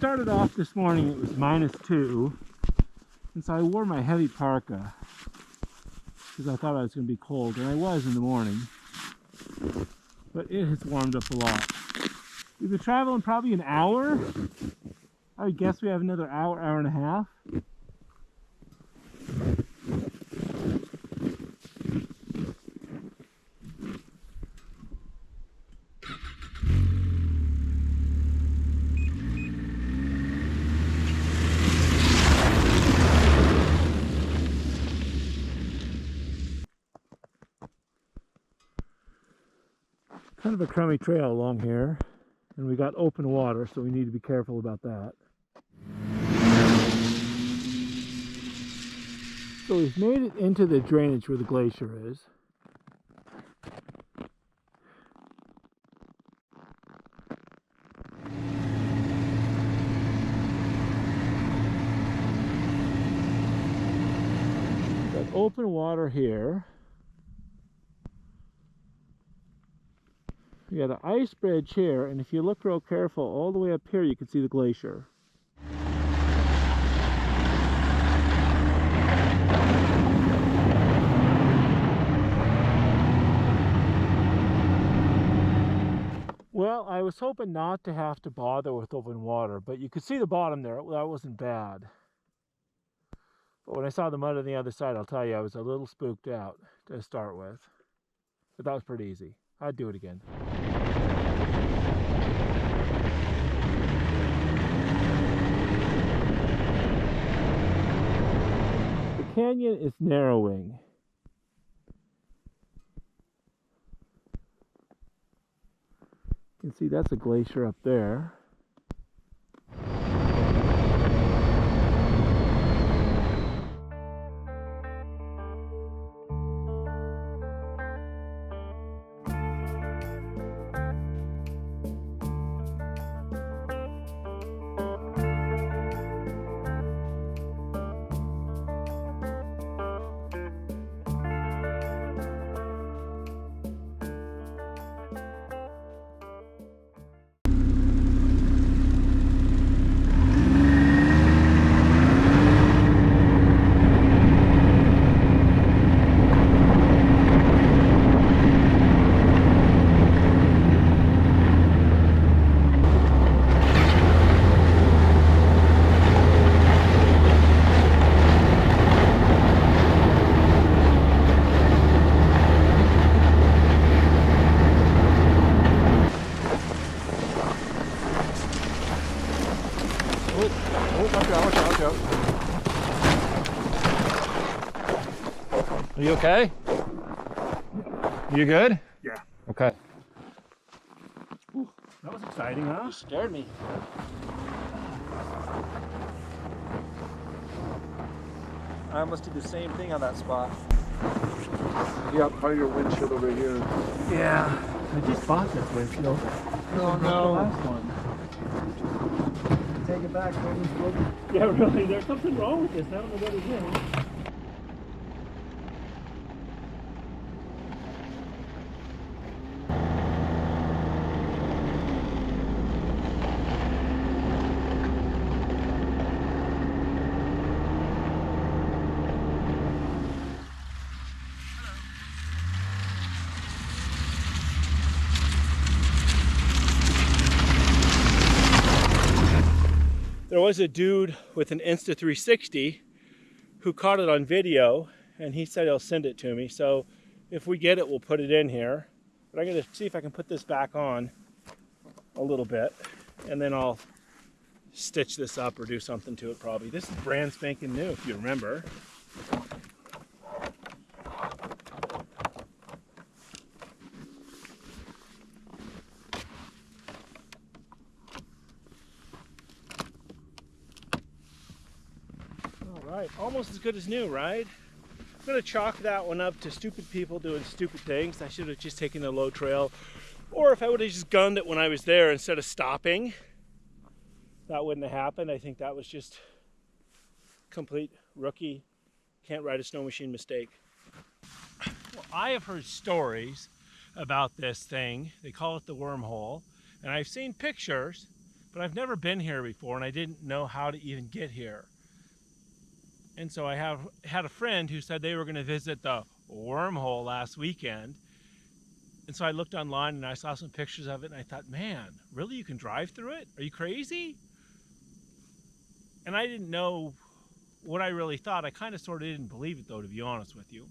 started off this morning, it was -2, and so I wore my heavy parka because I thought I was going to be cold, and I was in the morning, but it has warmed up a lot. We've been traveling probably an hour. I would guess we have another hour, hour and a half. Kind of a crummy trail along here, and we got open water, so we need to be careful about that. So we've made it into the drainage where the glacier is. Got open water here. We got an ice bridge here, and if you look real careful, all the way up here you can see the glacier. Well, I was hoping not to have to bother with open water, but you could see the bottom there. That wasn't bad. But when I saw the mud on the other side, I'll tell you, I was a little spooked out to start with. But that was pretty easy. I'd do it again. The canyon is narrowing. You can see that's a glacier up there. Are you okay? You good? Yeah. Okay. Ooh, that was exciting, huh? You scared me. I almost did the same thing on that spot. Yeah, part of your windshield over here. Yeah. I just bought this windshield. No, The last one. Take it back. Yeah, really. There's something wrong with this. I don't know what it is. There was a dude with an Insta360 who caught it on video, and he said he'll send it to me. So if we get it, we'll put it in here. But I'm going to see if I can put this back on a little bit, and then I'll stitch this up or do something to it probably. This is brand spanking new, if you remember. Right, almost as good as new, right? I'm gonna chalk that one up to stupid people doing stupid things. I should have just taken the low trail, or if I would have just gunned it when I was there instead of stopping, that wouldn't have happened. I think that was just complete rookie, can't ride a snow machine mistake. Well, I have heard stories about this thing. They call it the wormhole, and I've seen pictures, but I've never been here before and I didn't know how to even get here. And so I had a friend who said they were going to visit the wormhole last weekend. And so I looked online and I saw some pictures of it and I thought, man, really, you can drive through it? Are you crazy? And I didn't know what I really thought. I kind of sort of didn't believe it though, to be honest with you.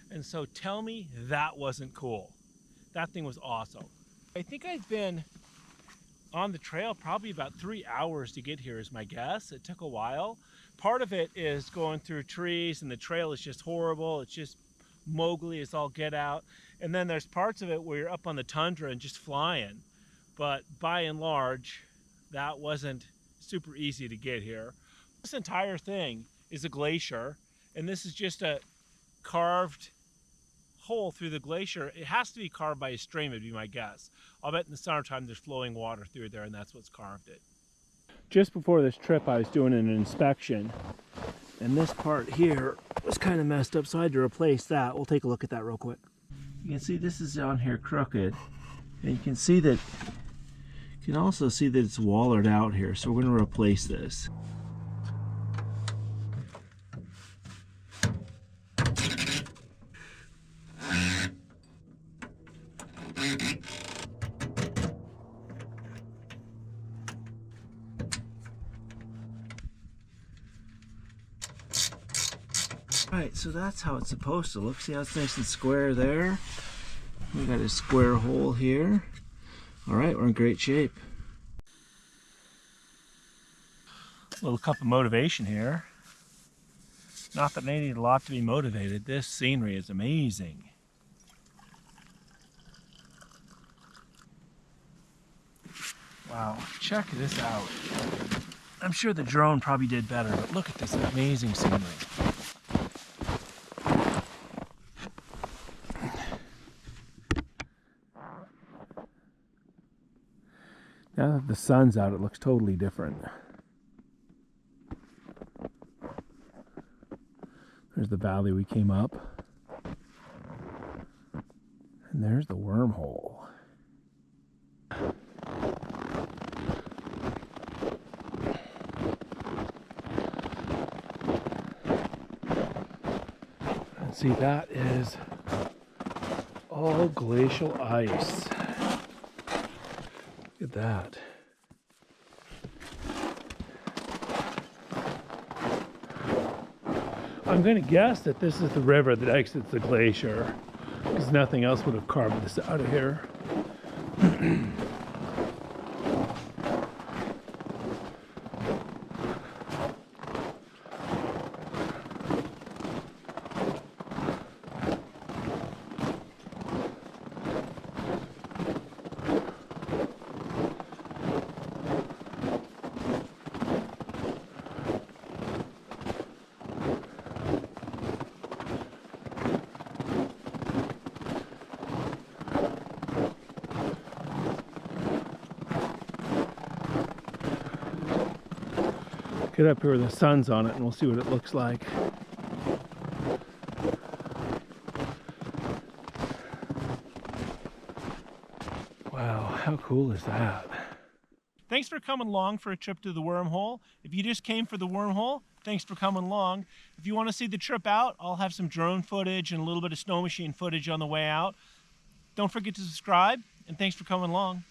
And so tell me that wasn't cool. That thing was awesome. I think I've been on the trail probably about 3 hours to get here is my guess. It took a while. Part of it is going through trees and the trail is just horrible. It's just Mowgli, it's all get out. And then there's parts of it where you're up on the tundra and just flying. But by and large, that wasn't super easy to get here. This entire thing is a glacier, and this is just a carved hole through the glacier. It has to be carved by a stream, would be my guess. I'll bet in the summertime there's flowing water through there, and that's what's carved it. Just before this trip, I was doing an inspection, and this part here was kind of messed up, so I had to replace that. We'll take a look at that real quick. You can see this is on here crooked, and you can see that, you can also see that it's wallered out here, so we're going to replace this. Alright, so that's how it's supposed to look. See how it's nice and square there? We got a square hole here. Alright, we're in great shape. A little cup of motivation here. Not that I need a lot to be motivated. This scenery is amazing. Wow, check this out. I'm sure the drone probably did better, but look at this amazing scenery. Now that the sun's out, it looks totally different. There's the valley we came up. And there's the wormhole. And see, that is all glacial ice. Look at that. I'm going to guess that this is the river that exits the glacier, because nothing else would have carved this out of here. Get up here where the sun's on it and we'll see what it looks like. Wow, how cool is that? Thanks for coming along for a trip to the wormhole. If you just came for the wormhole, thanks for coming along. If you want to see the trip out, I'll have some drone footage and a little bit of snow machine footage on the way out. Don't forget to subscribe, and thanks for coming along.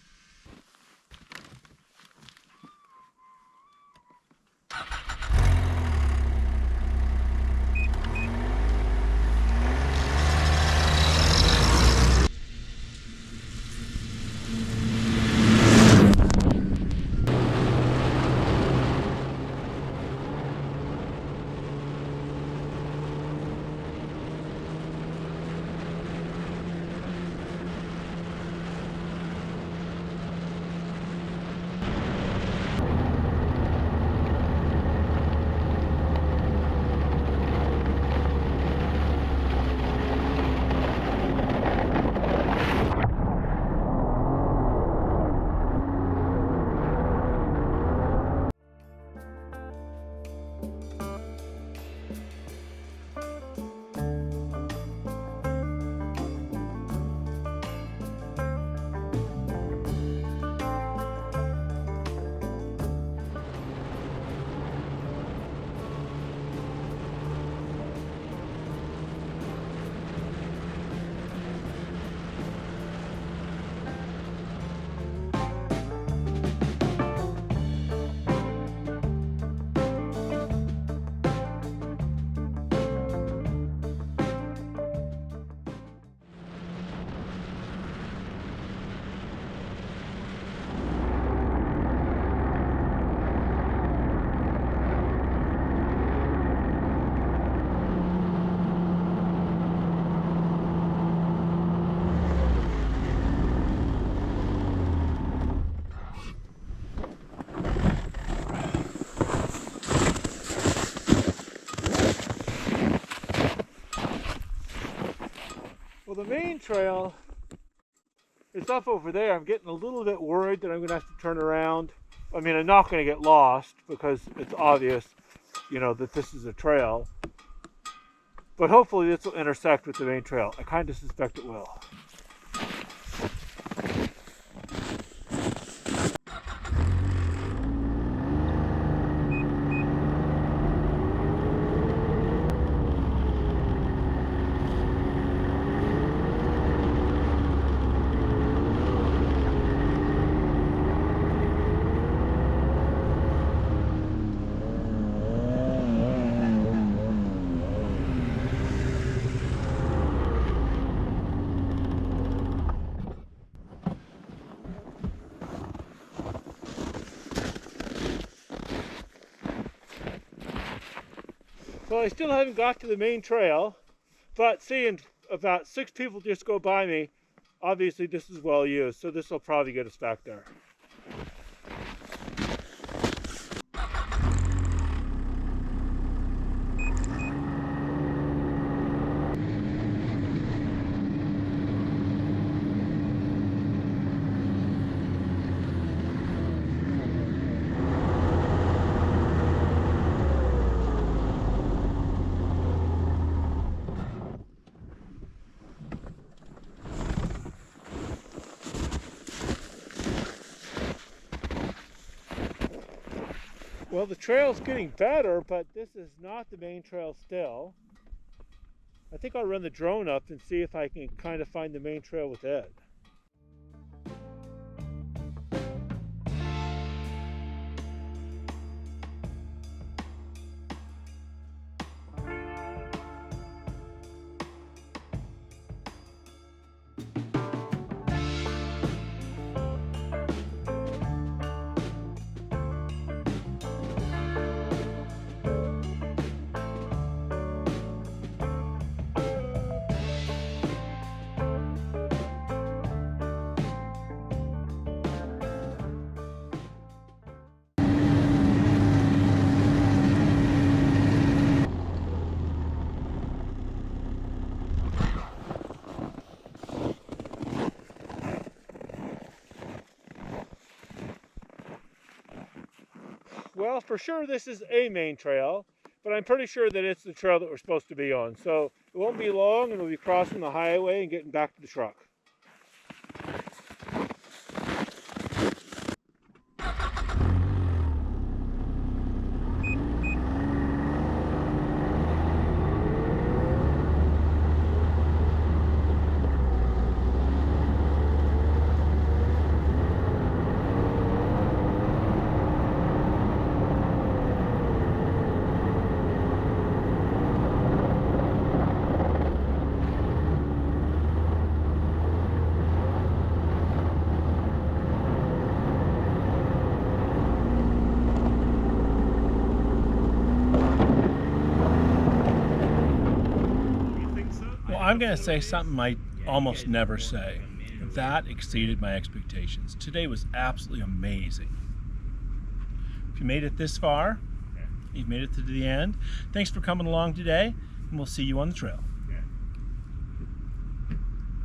Well, the main trail is up over there. I'm getting a little bit worried that I'm going to have to turn around. I mean, I'm not going to get lost because it's obvious, you know, that this is a trail. But hopefully this will intersect with the main trail. I kind of suspect it will. Well, I still haven't got to the main trail, but seeing about 6 people just go by me, obviously this is well used, so this will probably get us back there. Well, the trail's getting better, but this is not the main trail still. I think I'll run the drone up and see if I can kind of find the main trail with it. Well, for sure this is a main trail, but I'm pretty sure that it's the trail that we're supposed to be on. So it won't be long and we'll be crossing the highway and getting back to the truck. I'm going to say something I almost never say. That exceeded my expectations. Today was absolutely amazing. If you made it this far, you've made it to the end. Thanks for coming along today, and we'll see you on the trail.